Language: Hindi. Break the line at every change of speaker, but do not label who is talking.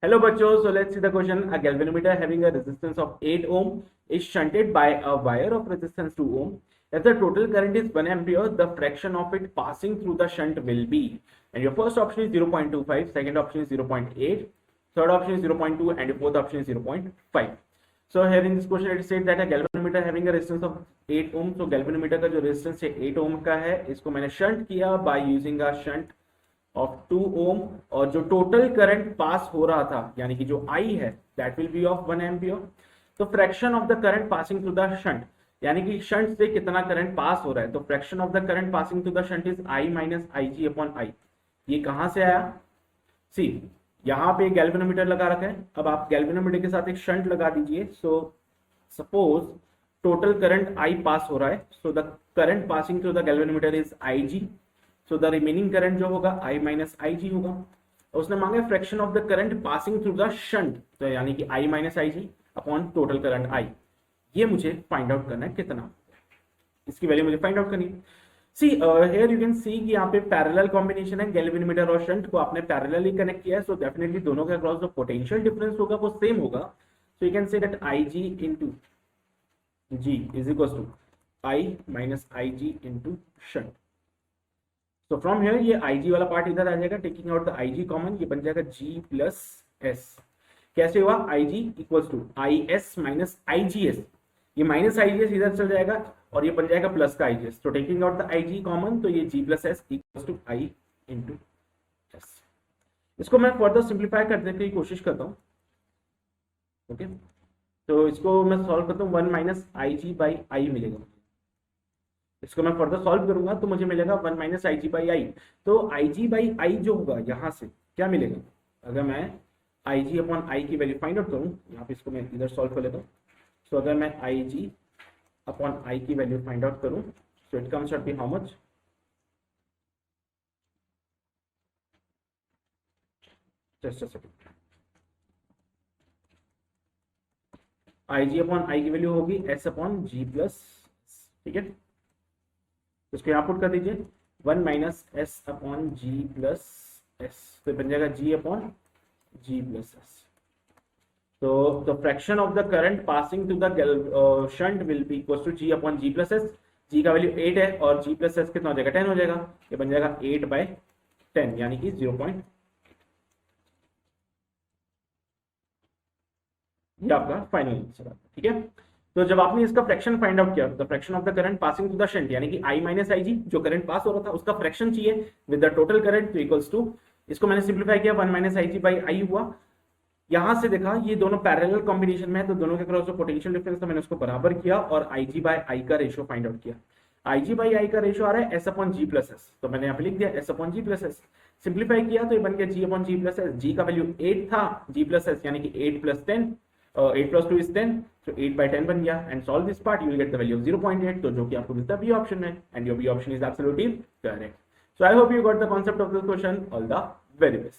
Hello bachos, so let's see the question. A galvanometer having a resistance of 8 ohm is shunted by a wire of resistance 2 ohm. If the total current is 1 ampere, the fraction of it passing through the shunt will be. And your first option is 0.25, second option is 0.8, third option is 0.2 and your fourth option is 0.5. So here in this question it is said that a galvanometer having a resistance of 8 ohm. So galvanometer का जो resistance है 8 ohm का है, इसको मैंने shunt किया by using a shunt of 2 ओम और जो टोटल करंट पास हो रहा था यानी कि जो I है that will be of 1 ampere. तो fraction of the current passing through the shunt यानी कि शंट से कितना करंट पास हो रहा है, तो fraction of the current passing through the shunt is I minus IG upon I। ये कहां से आया? सी यहाँ पे गैल्वेनोमीटर लगा रखा है, अब आप गैल्वेनोमीटर के साथ एक शंट लगा दीजिए। So suppose total current I पास हो रहा है, so the current passing through the galvanometer is IG। So the remaining current जो होगा I माइनस IG होगा। उसने मांगा fraction of the current passing through the shunt, तो यानी कि I minus IG upon total current I। ये मुझे फाइंड आउट करना है कितना, इसकी वैल्यू मुझे फाइंड आउट करनी है। See here you can see कि यहाँ पे पैरेलल कॉम्बिनेशन है, गैल्वेनोमीटर और शंट को आपने पैरेलली कनेक्ट किया है। सो डेफिनेटली दोनों के अक्रॉस जो पोटेंशियल डिफरेंस होगा वो सेम होगा। So you can say that IG into G is equal to I minus IG into shunt. तो फ्रॉम हियर ये IG वाला पार्ट इधर आ जाएगा, taking out the IG common, ये बन जाएगा G प्लस S। कैसे हुआ? IG equals to IS minus IGS, ये माइनस IGS इधर चल जाएगा और ये बन जाएगा प्लस का IGS। तो taking out the IG common, तो ये G plus S equals to I into S। इसको मैं फर्दर सिंप्लीफाई करने की कोशिश करता हूँ। ओके, तो इसको मैं सॉल्व करता हूँ, 1 माइनस IG बाई I मिलेगा। इसको मैं फर्दर सॉल्व करूंगा तो मुझे मिलेगा 1 माइनस IG बाई I। तो IG बाई I जो होगा यहाँ से क्या मिलेगा, अगर मैं IG अपॉन I की वैल्यू फाइंड आउट करूँ, यहाँ पे इसको मैं इधर सॉल्व कर लेता हूँ। सो अगर मैं IG अपॉन I की वैल्यू फाइंड आउट करूँ, so it comes out be how much, just a second, IG upon I की वैल्यू होगी S अपॉन G प्लस, ठीक है। इसको यहाँ पुट कर दीजिए, 1 minus S upon G plus S, तो बन जाएगा G upon G plus S। तो the fraction of the current passing to the shunt will be equal to G upon G plus S। G का वैल्यू 8 है और G प्लस S कितना हो जाएगा, 10 हो जाएगा। ये बन जाएगा 8 बाय 10 यानी कि 0.8। ये आपका फाइनल आंसर है, ठीक है। तो जब आपने इसका फ्रैक्शन फाइंड आउट किया, the fraction of the current passing to the shunt यानी कि I माइनस IG जो करंट पास हो रहा था उसका फ्रैक्शन चाहिए विद द टोटल करंट, तो इक्वल्स टू, इसको मैंने सिंप्लीफाई किया, 1 माइनस IG बाई I हुआ। यहां से देखा ये दोनों पैरेलल कॉम्बिनेशन में है, तो दोनों के क्रॉस जो पोटेंशियल डिफरेंस था मैंने उसको बराबर किया और IG बाई I का रेशियो फाइंड आउट किया। IG बाई I का रेशियो आ रहा है S upon G plus S, तो मैंने यहाँ पे लिख दिया S upon G plus S। Simplify किया तो ये बन गया G upon G plus S। G का वैल्यू 8 था, G प्लस S यानी कि 8 plus 10, 8 plus 2 is 10, so 8 by 10 बन गया। And solve this part, you will get the value of 0.8, तो जो कि आपको मिलता है बी ऑप्शन में, and your B option is absolutely correct. So I hope you got the concept of this question. All the very best.